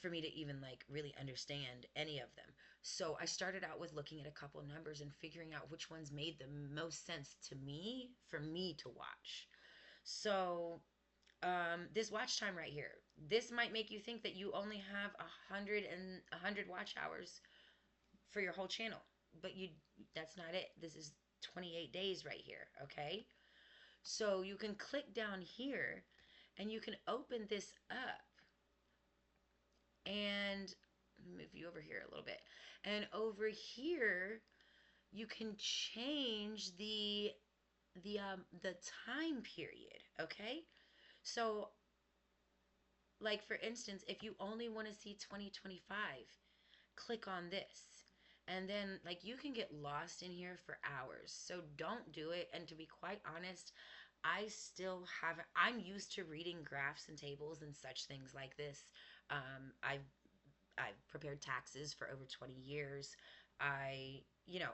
for me to even like really understand any of them. So I started out with looking at a couple numbers and figuring out which ones made the most sense to me for me to watch. So this watch time right here, this might make you think that you only have 100 watch hours for your whole channel, but that's not it. This is 28 days right here. Okay, so you can click down here and you can open this up and move you over here a little bit, and over here you can change the time period. Okay, so like for instance, if you only want to see 2025, click on this. And then like you can get lost in here for hours. So don't do it. And to be quite honest, I still haven't, I'm used to reading graphs and tables and such things like this. I've prepared taxes for over 20 years. You know,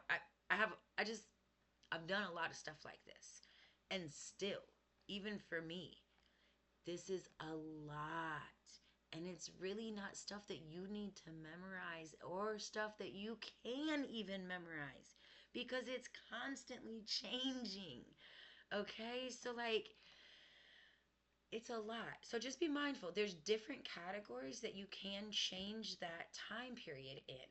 I have, I've done a lot of stuff like this. And still, even for me, this is a lot. And it's really not stuff that you need to memorize or stuff that you can even memorize, because it's constantly changing. Okay? So, like, it's a lot. So just be mindful. There's different categories that you can change that time period in.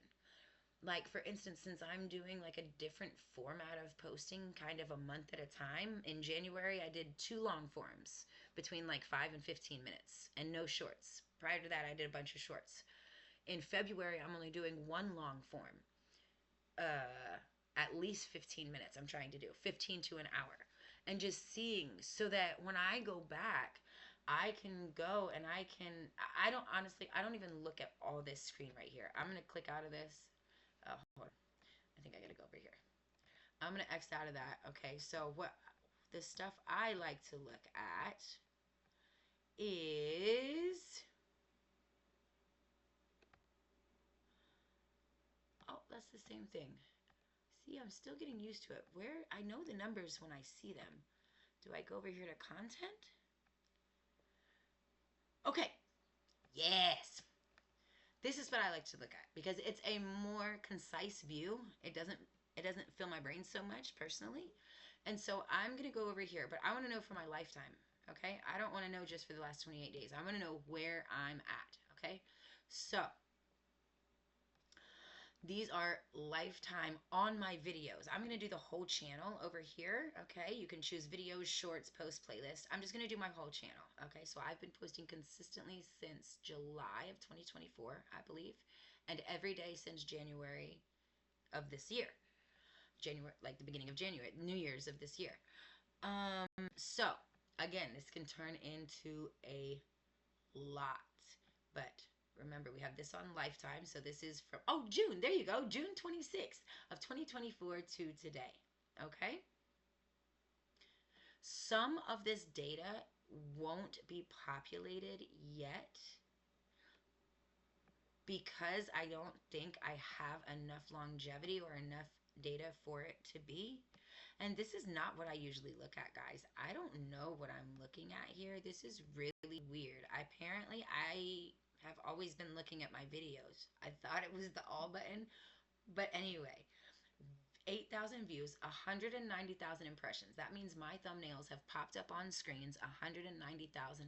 Like for instance, since I'm doing like a different format of posting kind of a month at a time, in January I did 2 long forms between like 5 and 15 minutes and no shorts. Prior to that I did a bunch of shorts. In February I'm only doing 1 long form, at least 15 minutes. I'm trying to do 15 to an hour, and just seeing, so that when I go back I can go and I don't, honestly, I don't even look at all this screen right here. I'm going to click out of this. Oh, hold on. I think I gotta go over here. I'm gonna X out of that. Okay, so what the stuff I like to look at is, oh, that's the same thing. See, I'm still getting used to it. Where, I know the numbers when I see them. Do I go over here to content? Okay. Yes. This is what I like to look at because it's a more concise view. It doesn't fill my brain so much personally. And so I'm going to go over here, but I want to know for my lifetime, okay? I don't want to know just for the last 28 days. I want to know where I'm at, okay? So these are lifetime on my videos. I'm going to do the whole channel over here, okay? You can choose videos, shorts, post, playlist. I'm just going to do my whole channel, okay? So I've been posting consistently since July of 2024, I believe, and every day since January of this year. January, like the beginning of January, New Year's of this year. So again, this can turn into a lot. But remember, we have this on Lifetime. So this is from, oh, June. There you go. June 26th of 2024 to today. Okay. Some of this data won't be populated yet because I don't think I have enough longevity or enough data for it to be. And this is not what I usually look at, guys. I don't know what I'm looking at here. This is really weird. Apparently, I have always been looking at my videos. I thought it was the all button. But anyway, 8,000 views, 190,000 impressions. That means my thumbnails have popped up on screens 190,000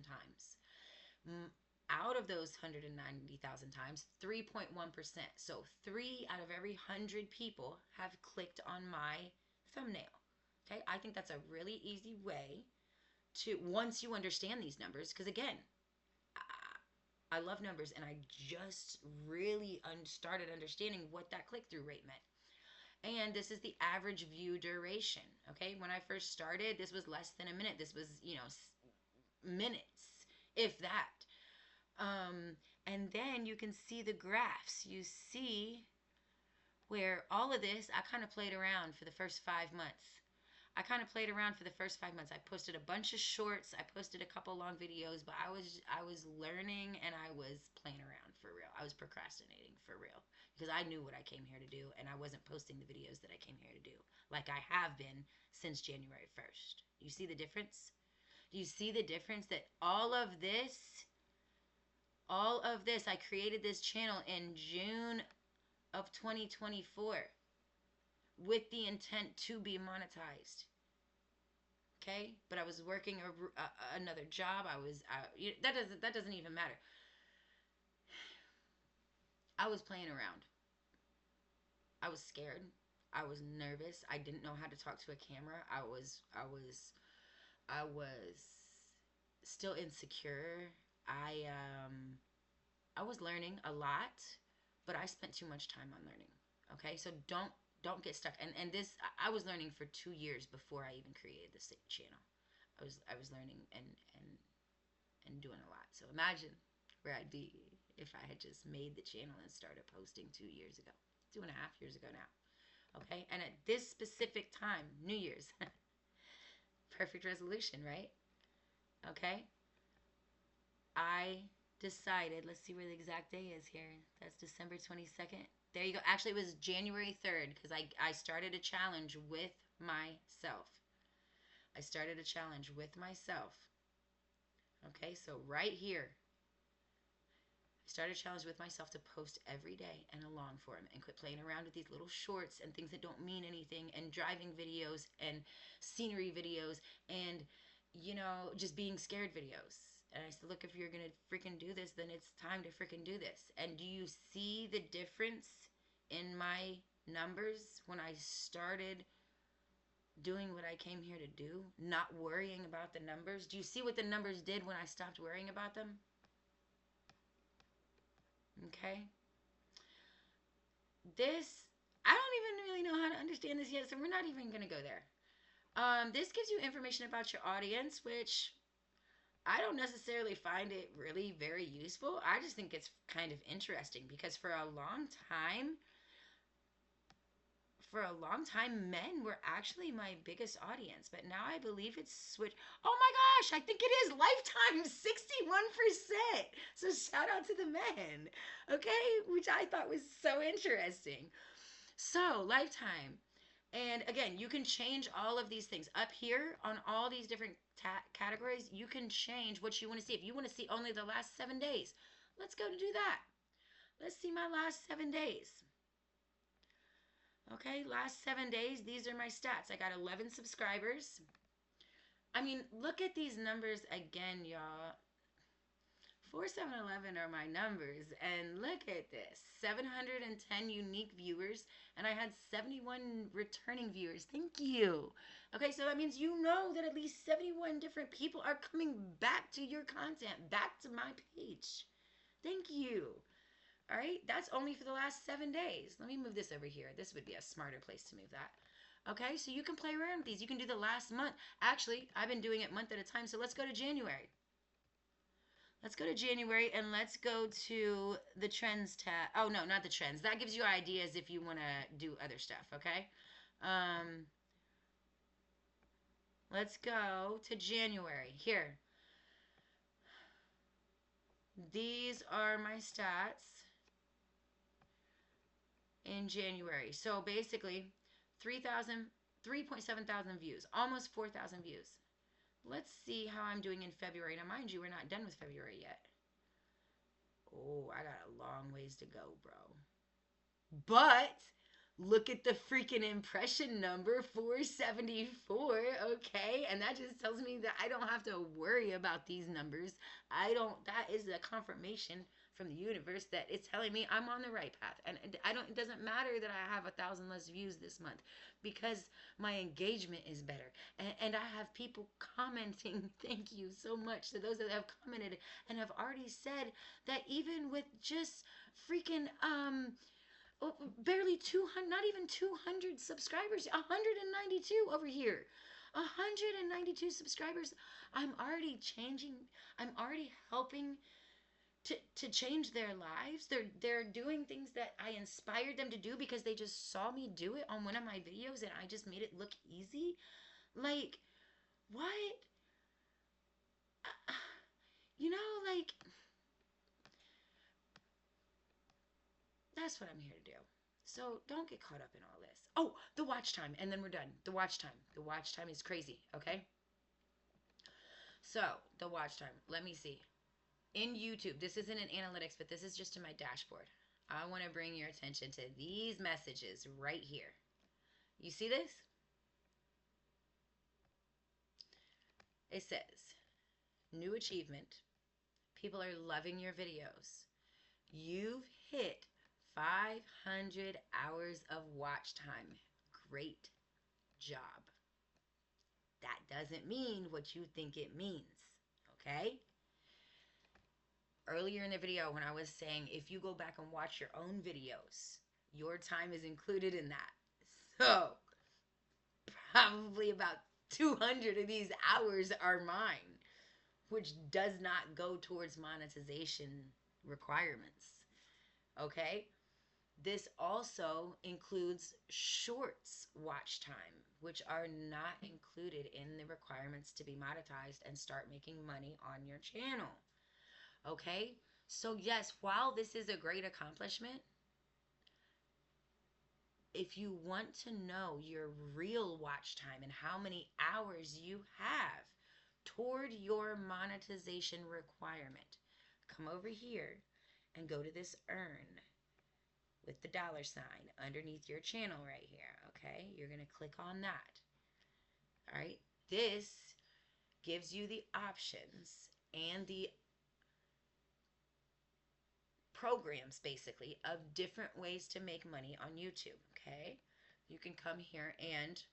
times. Out of those 190,000 times, 3.1%. So 3 out of every 100 people have clicked on my thumbnail. Okay, I think that's a really easy way to, once you understand these numbers, because again, I love numbers and I just really started understanding what that click-through rate meant. And this is the average view duration. Okay, when I first started, this was less than a minute. This was, minutes, if that. And then you can see the graphs. You see where all of this, I kind of played around for the first 5 months. I posted a bunch of shorts. I posted a couple long videos, but I was learning and I was playing around for real. I was procrastinating for real because I knew what I came here to do and I wasn't posting the videos that I came here to do like I have been since January 1st. You see the difference? Do you see the difference that all of this, I created this channel in June of 2024 with the intent to be monetized. Okay, but I was working another job. That doesn't even matter. I was playing around. I was scared. I was nervous. I didn't know how to talk to a camera. I was still insecure. I was learning a lot, but I spent too much time on learning. Okay, so don't get stuck. And this, I was learning for 2 years before I even created this channel. I was learning and doing a lot. So imagine where I'd be if I had just made the channel and started posting 2 years ago, 2.5 years ago now. Okay, and at this specific time, New Year's, perfect resolution, right? Okay, I decided, let's see where the exact day is here. That's December 22nd. There you go. Actually, it was January 3rd because I started a challenge with myself. Okay, so right here, I started a challenge with myself to post every day and a long form and quit playing around with these little shorts and things that don't mean anything and driving videos and scenery videos and, just being scared videos. And I said, look, if you're going to freaking do this, then it's time to freaking do this. And do you see the difference in my numbers when I started doing what I came here to do, not worrying about the numbers? Do you see what the numbers did when I stopped worrying about them? Okay. This, I don't even really know how to understand this yet, so we're not even going to go there. This gives you information about your audience, which I don't necessarily find it really very useful. I just think it's kind of interesting because for a long time, men were actually my biggest audience, but now I believe it's switched. Oh my gosh, I think it is Lifetime, 61%. So shout out to the men, okay? Which I thought was so interesting. So Lifetime. And again, you can change all of these things. Up here on all these different categories, you can change what you want to see. If you want to see only the last 7 days, let's go to do that. Let's see my last 7 days. Okay, last 7 days, these are my stats. I got 11 subscribers. I mean, look at these numbers again, y'all. 4711 are my numbers, and look at this. 710 unique viewers, and I had 71 returning viewers. Thank you. Okay, so that means you know that at least 71 different people are coming back to your content, back to my page. Thank you. All right, that's only for the last 7 days. Let me move this over here. This would be a smarter place to move that. Okay, so you can play around with these. You can do the last month. Actually, I've been doing it month at a time, so let's go to January. Let's go to January and let's go to the trends tab. Oh, no, not the trends. That gives you ideas if you want to do other stuff, okay? Um, let's go to January. Here. These are my stats in January. So basically, 3.7 thousand views, almost 4,000 views. Let's see how I'm doing in February. Now, mind you, we're not done with February yet. Oh, I got a long ways to go, bro. But look at the freaking impression number, 474, okay? And that just tells me that I don't have to worry about these numbers. That is a confirmation from the universe that it's telling me I'm on the right path. And it doesn't matter that I have 1,000 less views this month because my engagement is better. And I have people commenting, thank you so much to those that have commented and have already said that even with just freaking, barely 200, not even 200 subscribers, 192 over here. 192 subscribers. I'm already changing, I'm already helping to change their lives. They're doing things that I inspired them to do because they just saw me do it on one of my videos and I just made it look easy. Like, what? You know, like, that's what I'm here to do. So don't get caught up in all this. Oh, the watch time, and then we're done. The watch time. The watch time is crazy, okay? So, the watch time. Let me see. In YouTube, this isn't an analytics, but this is just in my dashboard. I want to bring your attention to these messages right here. You see this? It says, new achievement. People are loving your videos. You've hit 500 hours of watch time. Great job. That doesn't mean what you think it means, okay? Earlier in the video when I was saying if you go back and watch your own videos, your time is included in that. So, probably about 200 of these hours are mine, which does not go towards monetization requirements, okay? This also includes shorts watch time, which are not included in the requirements to be monetized and start making money on your channel. Okay? So yes, while this is a great accomplishment, if you want to know your real watch time and how many hours you have toward your monetization requirement, come over here and go to this earn with the $ underneath your channel right here, okay? You're going to click on that. All right? This gives you the options and the programs, basically, of different ways to make money on YouTube, okay? You can come here and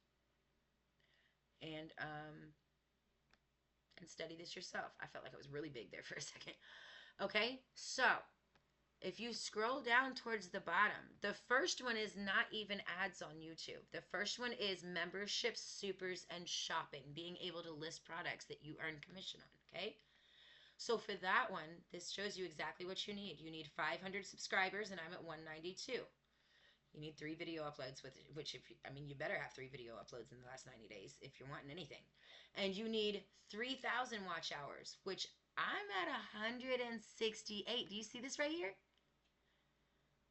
study this yourself. I felt like it was really big there for a second. Okay? So, if you scroll down towards the bottom, the first one is not even ads on YouTube. The first one is memberships, supers, and shopping, being able to list products that you earn commission on, okay? So for that one, this shows you exactly what you need. You need 500 subscribers, and I'm at 192. You need 3 video uploads, which you better have 3 video uploads in the last 90 days if you're wanting anything. And you need 3,000 watch hours, which I'm at 168. Do you see this right here?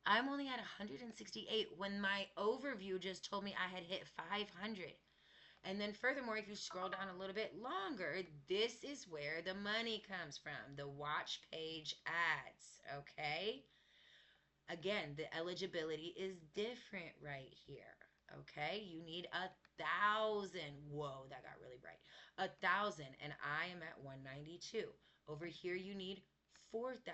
I'm only at 168 when my overview just told me I had hit 500. And then furthermore, if you scroll down a little bit longer, this is where the money comes from, the watch page ads, okay? Again, the eligibility is different right here, okay? You need 1,000. Whoa, that got really bright. 1,000, and I am at 192. Over here, you need 4,000.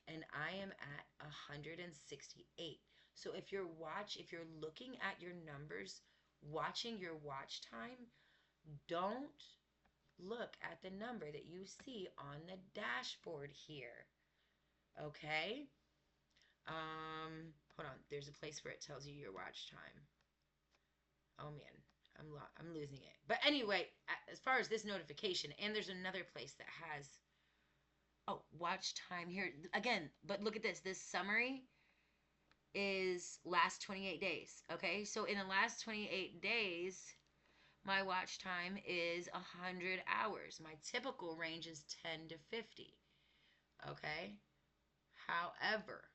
And I am at 168. So if you're looking at your numbers, watching your watch time, don't look at the number that you see on the dashboard here. Okay? Hold on. There's a place where it tells you your watch time. Oh man, I'm losing it. But anyway, as far as this notification, and there's another place that has watch time here again. But look at this. This summary is last 28 days. Okay, so in the last 28 days, my watch time is 100 hours. My typical range is 10 to 50. Okay, however,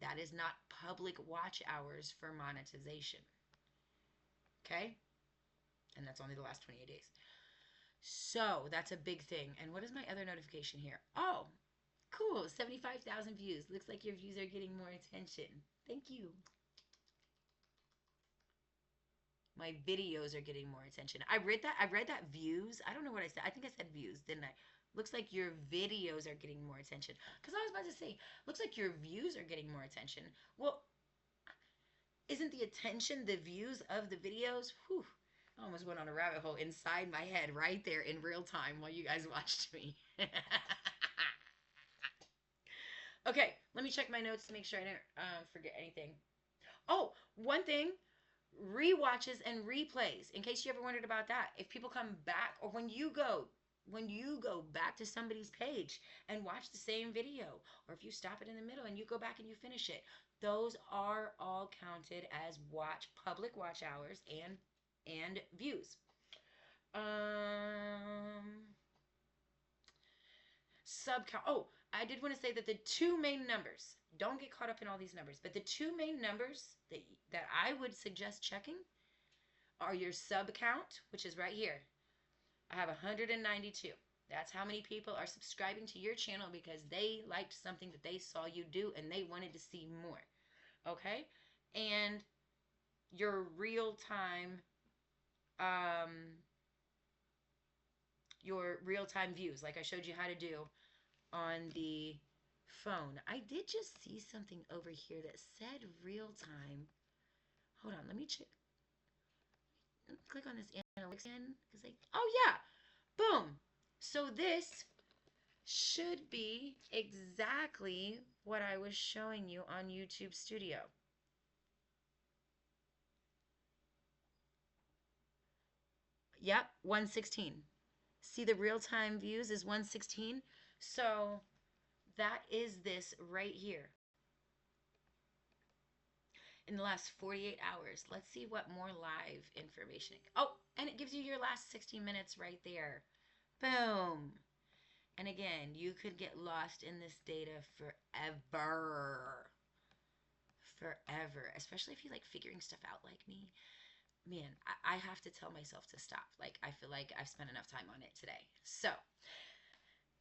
that is not public watch hours for monetization. Okay, and that's only the last 28 days. So that's a big thing. And what is my other notification here? Oh, cool. 75,000 views. Looks like your views are getting more attention. Thank you. My videos are getting more attention. I read that views. I don't know what I said. I think I said views, didn't I? Looks like your videos are getting more attention. Because I was about to say, looks like your views are getting more attention. Well, isn't the attention the views of the videos? Whew. I almost went on a rabbit hole inside my head right there in real time while you guys watched me. Okay, let me check my notes to make sure I don't forget anything. Oh, one thing, rewatches and replays. In case you ever wondered about that, if people come back or when you go back to somebody's page and watch the same video, or if you stop it in the middle and you go back and you finish it, those are all counted as public watch hours and views. Sub count. Oh, I did want to say that the two main numbers, don't get caught up in all these numbers, but the two main numbers that I would suggest checking are your sub count, which is right here. I have 192. That's how many people are subscribing to your channel because they liked something that they saw you do and they wanted to see more. Okay? And your real-time views, like I showed you how to do on the phone. I did just see something over here that said real time. Hold on, let me check. Click on this analytics again because oh yeah, boom. So this should be exactly what I was showing you on YouTube Studio. Yep, 116. See, the real-time views is 116. So that is this right here. In the last 48 hours. Let's see what more live information. Oh, and it gives you your last 60 minutes right there. Boom. And again, you could get lost in this data forever. Forever. Especially if you like figuring stuff out like me. Man, I have to tell myself to stop. Like, I feel like I've spent enough time on it today. So,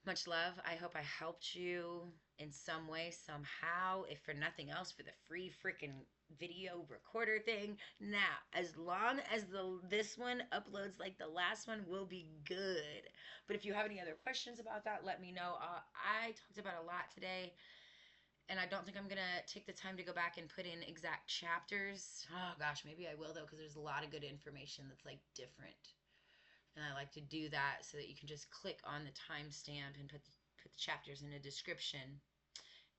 much love. I hope I helped you in some way, somehow, if for nothing else, for the free freaking video recorder thing. Now, as long as this one uploads like the last one, will be good. But if you have any other questions about that, let me know. I talked about a lot today, and I don't think I'm going to take the time to go back and put in exact chapters. Oh, gosh, maybe I will, though, because there's a lot of good information that's, like, different. And I like to do that so that you can just click on the timestamp and put the chapters in a description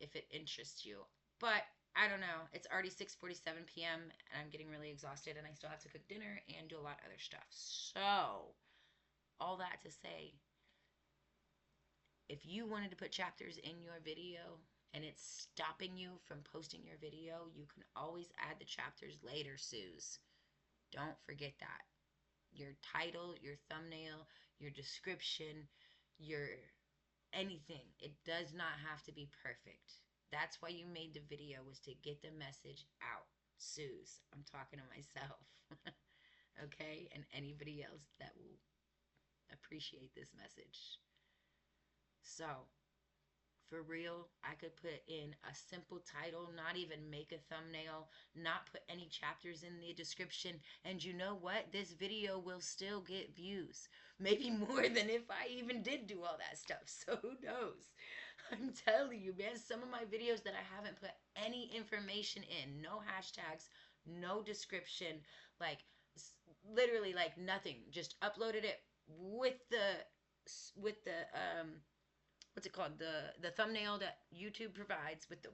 if it interests you. But I don't know. It's already 6:47 p.m. and I'm getting really exhausted and I still have to cook dinner and do a lot of other stuff. So, all that to say, if you wanted to put chapters in your video and it's stopping you from posting your video, you can always add the chapters later, Suze. Don't forget that. Your title, your thumbnail, your description, your anything. It does not have to be perfect. That's why you made the video, was to get the message out. Suze, I'm talking to myself. Okay? And anybody else that will appreciate this message. So, for real, I could put in a simple title, not even make a thumbnail, not put any chapters in the description, and you know what? This video will still get views. Maybe more than if I even did do all that stuff. So who knows? I'm telling you, man, some of my videos that I haven't put any information in, no hashtags, no description, like literally like nothing, just uploaded it with the what's it called, the thumbnail that YouTube provides with the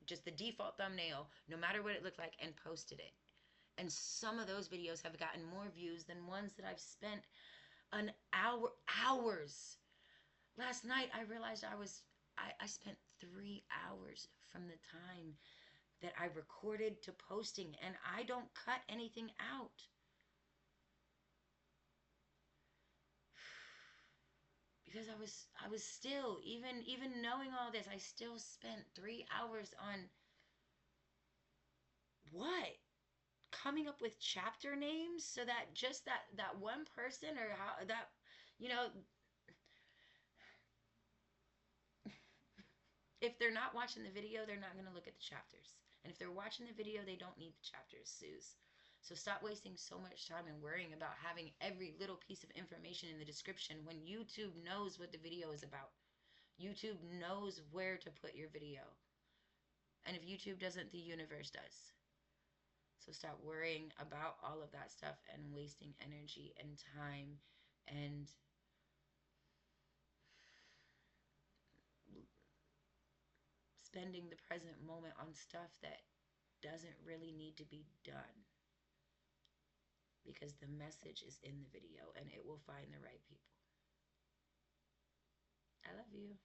just the default thumbnail, no matter what it looked like, and posted it. And some of those videos have gotten more views than ones that I've spent an hours. Last night I realized I spent 3 hours from the time that I recorded to posting, and I don't cut anything out. Because I was still, even knowing all this, I still spent 3 hours on what? Coming up with chapter names so that just that one person, or how that, you know, if they're not watching the video, they're not going to look at the chapters. And if they're watching the video, they don't need the chapters, Suze. So stop wasting so much time and worrying about having every little piece of information in the description when YouTube knows what the video is about. YouTube knows where to put your video. And if YouTube doesn't, the universe does. So stop worrying about all of that stuff and wasting energy and time and spending the present moment on stuff that doesn't really need to be done, because the message is in the video and it will find the right people. I love you.